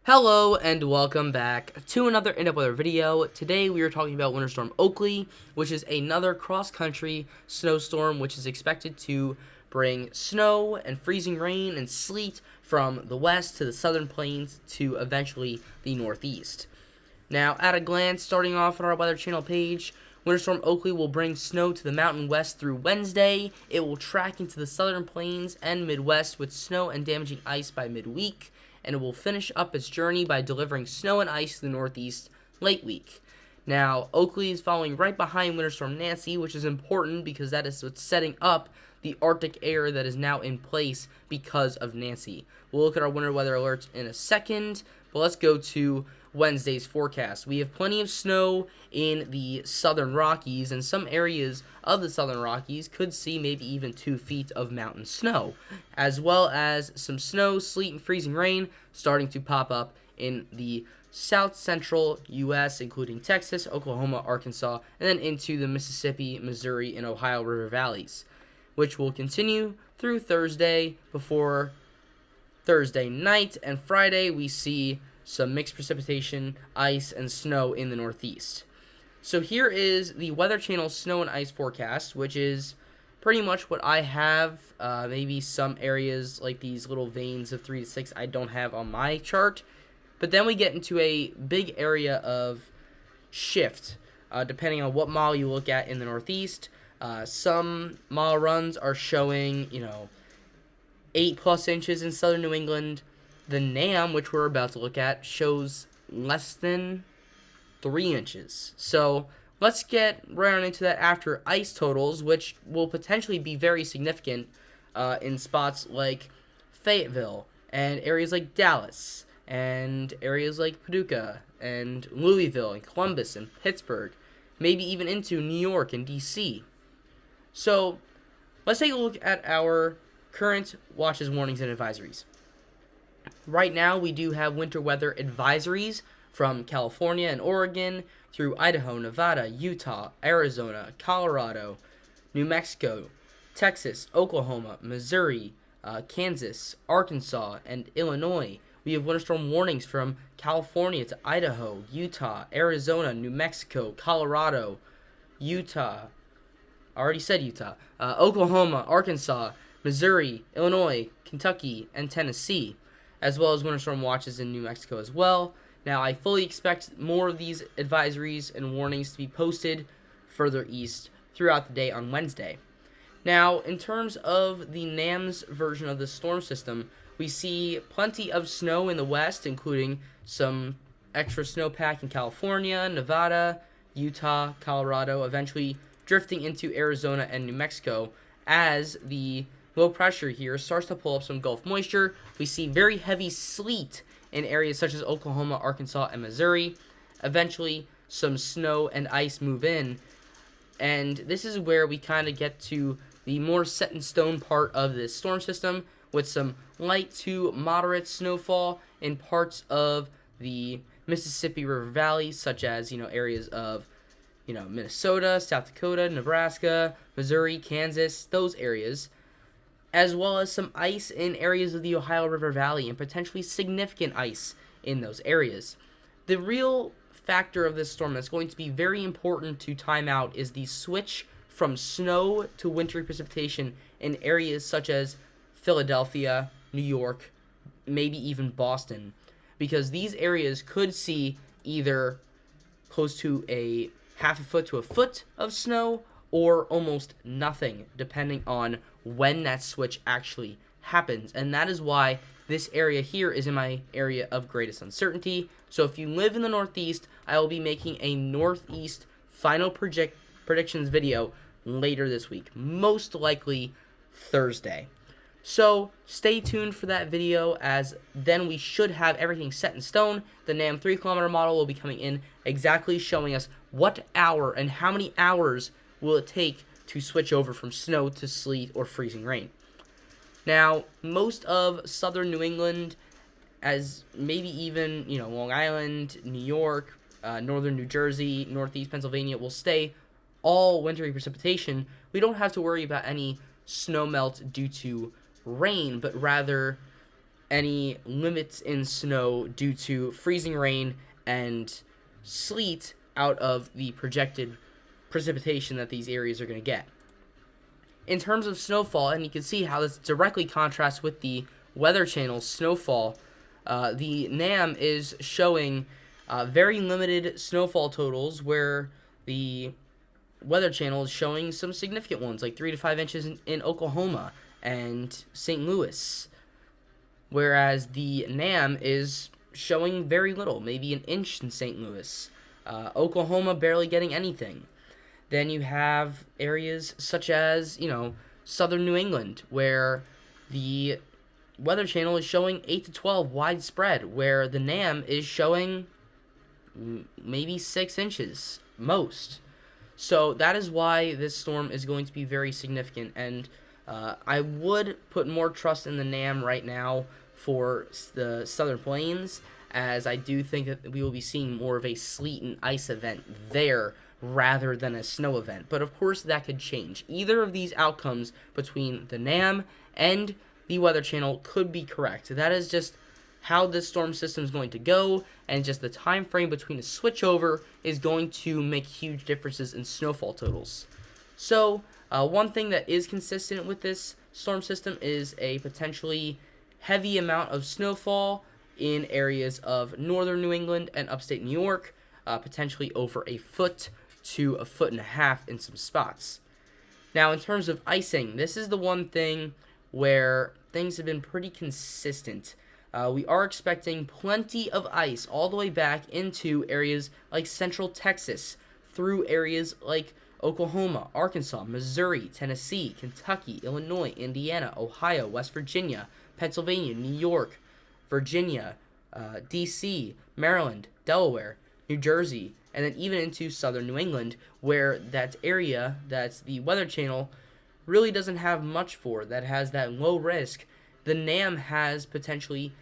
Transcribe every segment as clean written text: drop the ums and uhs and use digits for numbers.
Hello and welcome back to another in-depth weather video. Today we are talking about Winter Storm Oaklee, which is another cross-country snowstorm which is expected to bring snow and freezing rain and sleet from the west to the southern plains to eventually the northeast. Now, at a glance, starting off on our Weather Channel page, Winter Storm Oaklee will bring snow to the mountain west through Wednesday. It will track into the southern plains and Midwest with snow and damaging ice by midweek, and it will finish up its journey by delivering snow and ice to the northeast late week. Now, Oaklee is following right behind Winter Storm Nancy, which is important because that is what's setting up the Arctic air that is now in place because of Nancy. We'll look at our winter weather alerts in a second, but let's go to Wednesday's forecast. We have plenty of snow in the southern Rockies, and some areas of the southern Rockies could see maybe even 2 feet of mountain snow, as well as some snow, sleet, and freezing rain starting to pop up in the south central U.S., including Texas, Oklahoma, Arkansas, and then into the Mississippi, Missouri, and Ohio River valleys, which will continue through Thursday before Thursday night, and Friday we see some mixed precipitation, ice, and snow in the northeast. So here is the Weather Channel snow and ice forecast, which is pretty much what I have. Maybe some areas like these little veins of 3 to 6 I don't have on my chart. But then we get into a big area of shift, depending on what mile you look at in the northeast. Some mile runs are showing, 8+ inches in southern New England. The NAM, which we're about to look at, shows less than 3 inches. So let's get right on into that after ice totals, which will potentially be very significant in spots like Fayetteville and areas like Dallas and areas like Paducah and Louisville and Columbus and Pittsburgh, maybe even into New York and D.C. So let's take a look at our current watches, warnings, and advisories. Right now, we do have winter weather advisories from California and Oregon through Idaho, Nevada, Utah, Arizona, Colorado, New Mexico, Texas, Oklahoma, Missouri, Kansas, Arkansas, and Illinois. We have winter storm warnings from California to Idaho, Utah, Arizona, New Mexico, Colorado, Utah. I already said Utah. Oklahoma, Arkansas, Missouri, Illinois, Kentucky, and Tennessee, as well as winter storm watches in New Mexico as well. Now, I fully expect more of these advisories and warnings to be posted further east throughout the day on Wednesday. Now, in terms of the NAM's version of the storm system, we see plenty of snow in the west, including some extra snowpack in California, Nevada, Utah, Colorado, eventually drifting into Arizona and New Mexico as the low pressure here starts to pull up some Gulf moisture. We see very heavy sleet in areas such as Oklahoma, Arkansas, and Missouri. Eventually, some snow and ice move in. And this is where we kind of get to the more set-in-stone part of this storm system, with some light to moderate snowfall in parts of the Mississippi River Valley, such as, areas of, Minnesota, South Dakota, Nebraska, Missouri, Kansas, those areas, as well as some ice in areas of the Ohio River Valley and potentially significant ice in those areas. The real factor of this storm that's going to be very important to time out is the switch from snow to wintry precipitation in areas such as Philadelphia, New York, maybe even Boston, because these areas could see either close to a half a foot to a foot of snow or almost nothing, depending on when that switch actually happens. And that is why this area here is in my area of greatest uncertainty. So if you live in the Northeast, I will be making a Northeast final predictions video later this week, most likely Thursday. So stay tuned for that video, as then we should have everything set in stone. The NAM 3-kilometer model will be coming in exactly showing us what hour and how many hours will it take to switch over from snow to sleet or freezing rain. Now, most of southern New England, as maybe even, Long Island, New York, northern New Jersey, northeast Pennsylvania, will stay all wintry precipitation. We don't have to worry about any snow melt due to rain, but rather any limits in snow due to freezing rain and sleet out of the projected precipitation that these areas are going to get. In terms of snowfall, and you can see how this directly contrasts with the Weather Channel's snowfall, the NAM is showing very limited snowfall totals, where the Weather Channel is showing some significant ones, like 3 to 5 inches in Oklahoma and St. Louis, whereas the NAM is showing very little, maybe an inch in St. Louis. Oklahoma barely getting anything. Then you have areas such as, southern New England, where the Weather Channel is showing 8 to 12 widespread, where the NAM is showing maybe 6 inches, most. So that is why this storm is going to be very significant, and I would put more trust in the NAM right now for the Southern Plains, as I do think that we will be seeing more of a sleet and ice event there rather than a snow event. But of course that could change. Either of these outcomes between the NAM and the Weather Channel could be correct. That is just how this storm system is going to go, and just the time frame between a switchover is going to make huge differences in snowfall totals. So one thing that is consistent with this storm system is a potentially heavy amount of snowfall in areas of northern New England and upstate New York, potentially over a foot to a foot and a half in some spots. Now, in terms of icing, this is the one thing where things have been pretty consistent. We are expecting plenty of ice all the way back into areas like central Texas, through areas like Oklahoma, Arkansas, Missouri, Tennessee, Kentucky, Illinois, Indiana, Ohio, West Virginia, Pennsylvania, New York, Virginia, D.C., Maryland, Delaware, New Jersey, and then even into southern New England, where that area that's the Weather Channel really doesn't have much for, that has that low risk. The NAM has potentially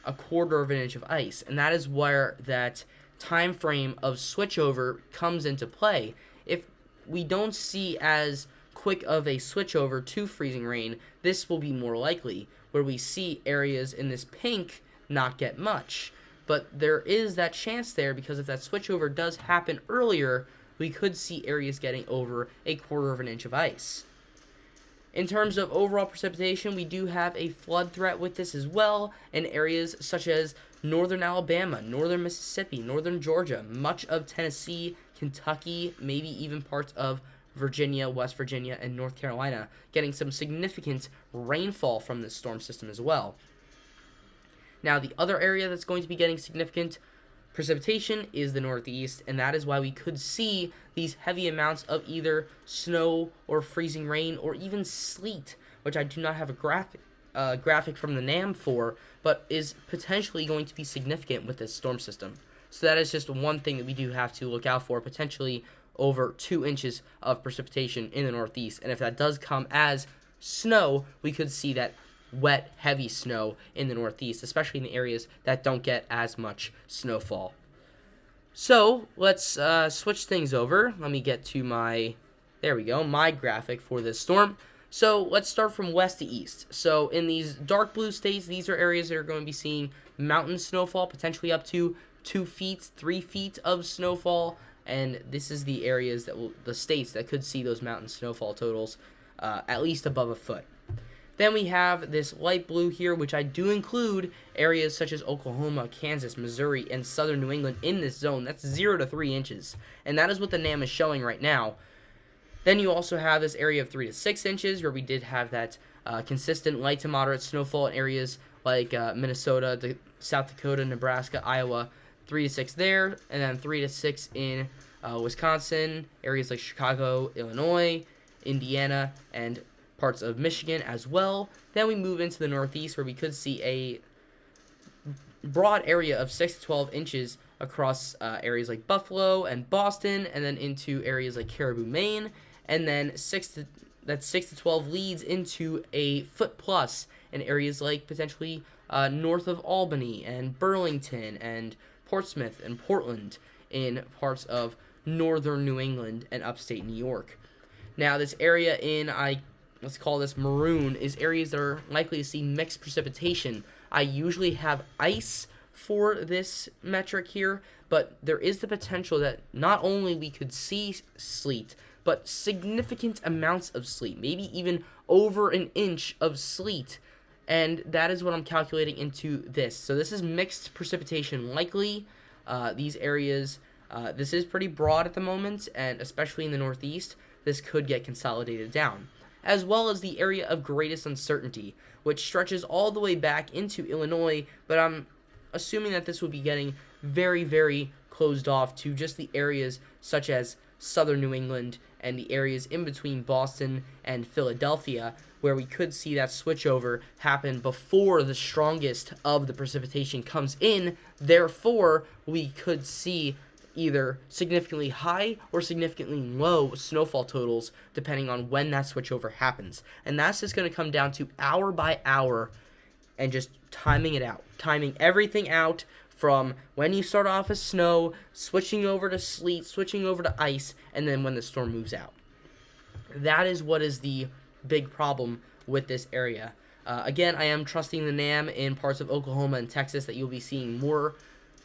a quarter of an inch of ice, and that is where that time frame of switchover comes into play. If we don't see as quick of a switchover to freezing rain, this will be more likely, where we see areas in this pink not get much. But there is that chance there, because if that switchover does happen earlier, we could see areas getting over a quarter of an inch of ice. In terms of overall precipitation, we do have a flood threat with this as well in areas such as northern Alabama, northern Mississippi, northern Georgia, much of Tennessee, Kentucky, maybe even parts of Virginia, West Virginia, and North Carolina, getting some significant rainfall from this storm system as well. Now, the other area that's going to be getting significant precipitation is the Northeast, and that is why we could see these heavy amounts of either snow or freezing rain or even sleet, which I do not have a graphic from the NAM for, but is potentially going to be significant with this storm system. So that is just one thing that we do have to look out for, potentially over 2 inches of precipitation in the Northeast. And if that does come as snow, we could see that wet, heavy snow in the Northeast, especially in the areas that don't get as much snowfall. So let's switch things over. Let me get to my graphic for this storm. So let's start from west to east. So in these dark blue states, these are areas that are going to be seeing mountain snowfall, potentially up to 2 feet, 3 feet of snowfall. And this is the areas the states that could see those mountain snowfall totals at least above a foot. Then we have this light blue here, which I do include areas such as Oklahoma, Kansas, Missouri, and southern New England in this zone. That's 0 to 3 inches, and that is what the NAM is showing right now. Then you also have this area of 3 to 6 inches, where we did have that consistent light to moderate snowfall in areas like Minnesota, South Dakota, Nebraska, Iowa, 3 to 6 there, and then 3 to 6 in Wisconsin, areas like Chicago, Illinois, Indiana, and parts of Michigan as well. Then we move into the Northeast, where we could see a broad area of 6 to 12 inches across areas like Buffalo and Boston, and then into areas like Caribou, Maine, and then 6 to 12 leads into a foot plus in areas like potentially north of Albany and Burlington and Portsmouth and Portland in parts of northern New England and upstate New York. Now, this area let's call this maroon, is areas that are likely to see mixed precipitation. I usually have ice for this metric here, but there is the potential that not only we could see sleet, but significant amounts of sleet, maybe even over an inch of sleet, and that is what I'm calculating into this. So this is mixed precipitation likely. These areas, this is pretty broad at the moment, and especially in the northeast, this could get consolidated down, as well as the area of greatest uncertainty, which stretches all the way back into Illinois, but I'm assuming that this will be getting very, very closed off to just the areas such as southern New England and the areas in between Boston and Philadelphia, where we could see that switchover happen before the strongest of the precipitation comes in. Therefore, we could see either significantly high or significantly low snowfall totals depending on when that switchover happens. And that's just going to come down to hour by hour and just timing it out, timing everything out from when you start off as snow, switching over to sleet, switching over to ice, and then when the storm moves out. That is what is the big problem with this area. Again, I am trusting the NAM in parts of Oklahoma and Texas that you'll be seeing more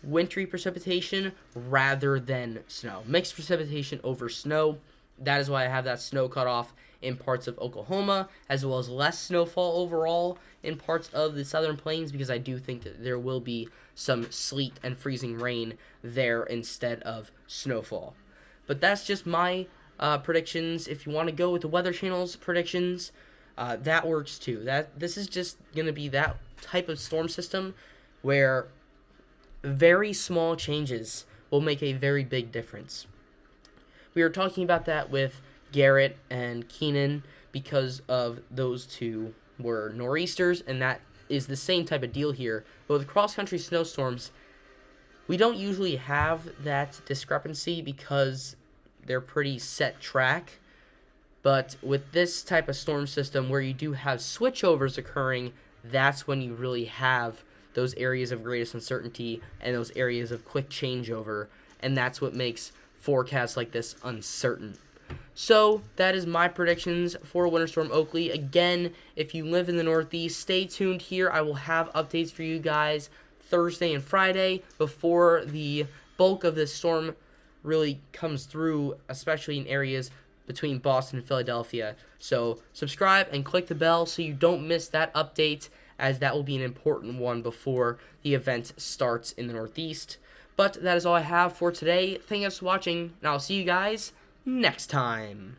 wintry precipitation rather than snow. Mixed precipitation over snow. That is why I have that snow cutoff in parts of Oklahoma, as well as less snowfall overall in parts of the southern plains, because I do think that there will be some sleet and freezing rain there instead of snowfall. But that's just my predictions. If you want to go with the Weather Channel's predictions, that works too. This is just going to be that type of storm system where very small changes will make a very big difference. We were talking about that with Garrett and Keenan because of those two were nor'easters, and that is the same type of deal here. But with cross-country snowstorms, we don't usually have that discrepancy because they're pretty set track. But with this type of storm system where you do have switchovers occurring, that's when you really have those areas of greatest uncertainty and those areas of quick changeover, and that's what makes forecasts like this uncertain. So that is my predictions for Winter Storm Oaklee. Again, if you live in the Northeast, stay tuned here. I will have updates for you guys Thursday and Friday before the bulk of this storm really comes through, especially in areas between Boston and Philadelphia. So subscribe and click the bell so you don't miss that update, as that will be an important one before the event starts in the Northeast. But that is all I have for today. Thank you guys for watching, and I'll see you guys next time.